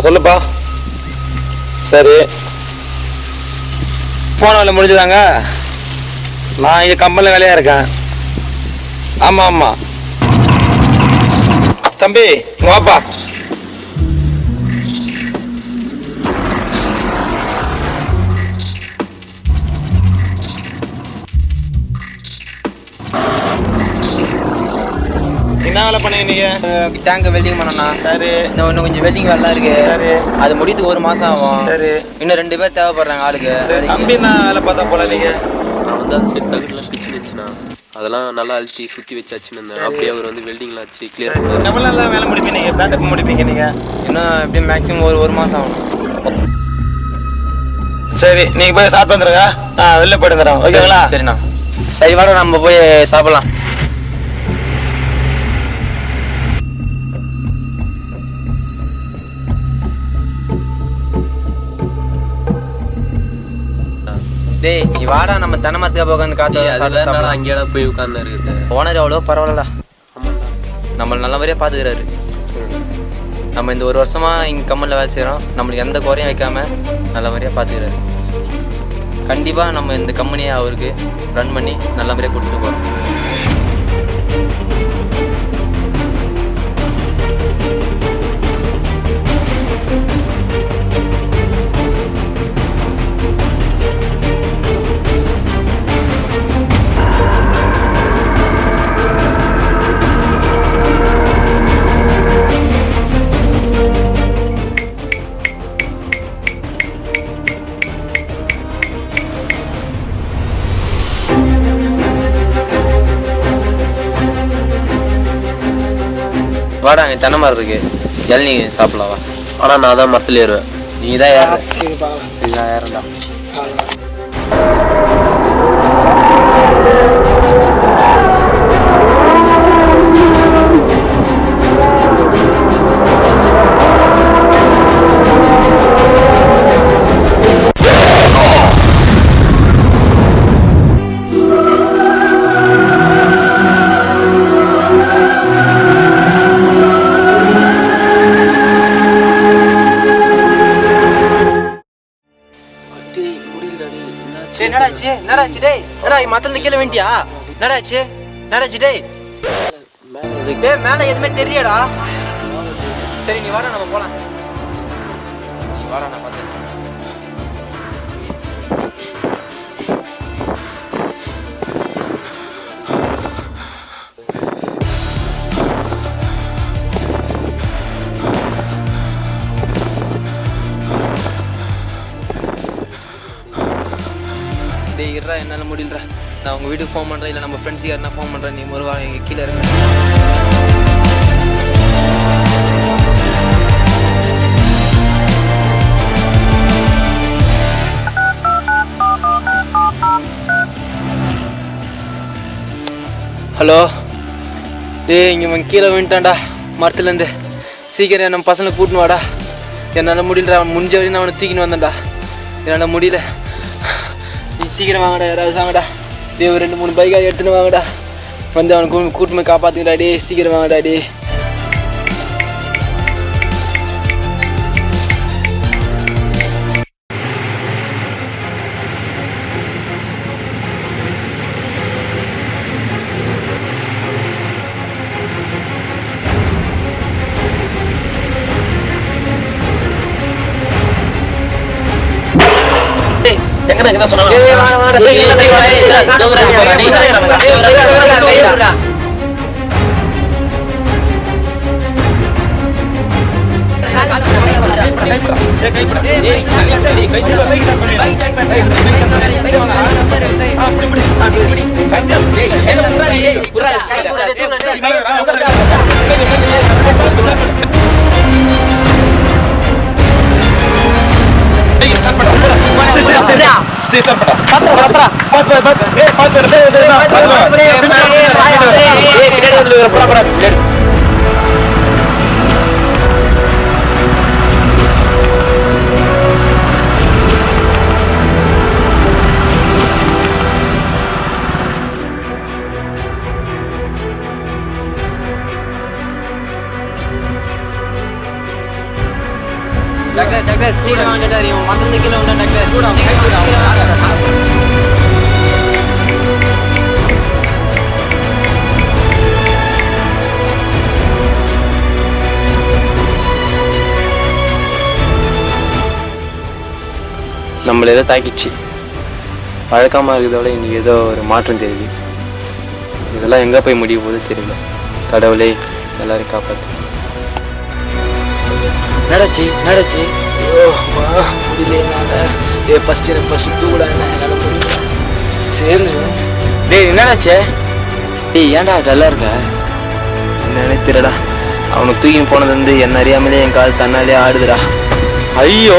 சொல்லுப்பா. சரி, போன வேலை முடிஞ்சுதாங்க? நான் இங்கே கம்பெனியில் வேலையாக இருக்கேன். ஆமாம் ஆமாம். தம்பி இங்கே வாப்பா. என்ன வேலை பண்ணீங்க நீங்கள்? டேங்க் வெல்டிங் பண்ணண்ணா. சரி. இன்னும் கொஞ்சம் வெல்டிங் வேலை இருக்கு. சரி. அது முடித்துக்கு 1 மாதம் ஆகும். சரி. இன்னும் 2 பேர் தேவைப்படுறாங்க ஆளுக்கு. சரி. தம்பி நான் வேலை பார்த்தா போல நீங்கள்? நான் வந்து அந்த செட் தகுதிலாம் பிச்சு இருந்துச்சுண்ணா, அதெல்லாம் நல்லா அழுத்தி சுற்றி வச்சாச்சுன்னு இருந்தேன். அப்படியே அவர் வந்து வெல்டிங்லாம் வச்சு கிளியர் பண்ணார். எவ்வளோ நல்லா வேலை முடிப்பீங்க நீங்கள்? பிளான் எப்போ முடிப்பீங்க நீங்கள்? இன்னும் எப்படியும் மேக்ஸிமம் ஒரு மாதம் ஆகும். சரி, நீங்கள் போய் சாப்பிட்டு வந்துடுங்க. நான் வெளில போயிட்டு வந்துடுறேன். ஓகேங்களா? சரிண்ணா. சரி வாடா நம்ம போய் சாப்பிட்லாம். டேய் நீ வாடா, நம்ம தென்னமரத்துக்காக உட்காந்து காத்து அதெல்லாம் அங்கேயா போய் உட்காந்து இருக்குது. ஓனர் எவ்வளோ பரவாயில்லடா. நம்மளை நல்லபடியாக பார்த்துக்கிறாரு. நம்ம இந்த 1 வருஷமாக இங்கே கம்பெனியில் வேலை செய்கிறோம். நம்மளுக்கு எந்த குறையும் வைக்காமல் நல்லபடியாக பார்த்துக்கிறாரு. கண்டிப்பாக நம்ம இந்த கம்பெனியை அவருக்கு ரன் பண்ணி நல்லபடியாக கூட்டிகிட்டு போகிறோம். வாடா, நீ தென்னை மரம் இருக்கு, இளநீ சாப்பிடலாம் வா. ஆனால் நான் தான் மரத்தில் ஏறுவேன். நீ தான் ஏற. நான் ஏறண்டா. என்னடாச்சு டேய்? என்னடா மத்தல கீழே வேண்டியா? என்னடாச்சு டேய்? மேல எதுவுமே தெரியலடா. சரி நீ வாடா நம்ம போலாம். நீ வாடா நான் பார்த்து. டேய் இருடா, என்னால் முடியலடா. நான் உங்கள் வீட்டுக்கு ஃபோன் பண்ணுறேன், இல்லை நம்ம ஃப்ரெண்ட்ஸுக்கு யாருன்னா ஃபோன் பண்ணுறேன். நீ ஒரு வாரம் எங்கள் கீழே இருங்க. ஹலோ டேய், இங்கே கீழே வந்துட்டான்டா மரத்துலேருந்து. சீக்கிரம் நம்ம பசங்களை கூட்டின்னு வாடா. என்னால் முடியலடா. அவன் முடிஞ்ச வரையும் நான் அவனை தூக்கின்னு வந்தேன்டா. என்னால் முடியல. நீ சீக்கிரம் வாங்கடா, யாராவது வாங்கடா. டே ஒரு 2-3 பைக்காக எடுத்துன்னு வாங்கடா. வந்து அவனை கூட்டு போய் காப்பாற்றுங்கடா. டே சீக்கிரம் வாங்கடா. டே எங்க சொன்னாங்க? டாக்டர் டாக்டர் சீக்கிரம் வாங்க டாக்டர் இவன் மந்திரந்து கீழே விட்டான் டாக்டர் சீக்கிரம் வாங்க. நம்மள ஏதோ தாக்கிச்சு. வழக்கமாக இருக்கிறத விட இன்றைக்கி ஏதோ ஒரு மாற்றம் தெரியுது. இதெல்லாம் எங்கே போய் முடிய போகுது தெரியல. கடவுளே எல்லாரையும் காப்பாற்று. நடச்சு ஐயோ முடியல என்னால். ஃபஸ்ட்டு எனக்கு ஃபஸ்ட்டு தூக்கூடா என்ன என்னால் முடியல. சேர்ந்து டேய் என்னடாச்சே? டேய் ஏன்டா டல்லாக இருக்க? என்னன்னே தெரியலடா. அவனுக்கு தூக்கின்னு போனது வந்து என்ன அறியாமலே என் கால் தன்னாலே ஆடுதுடா. ஐயோ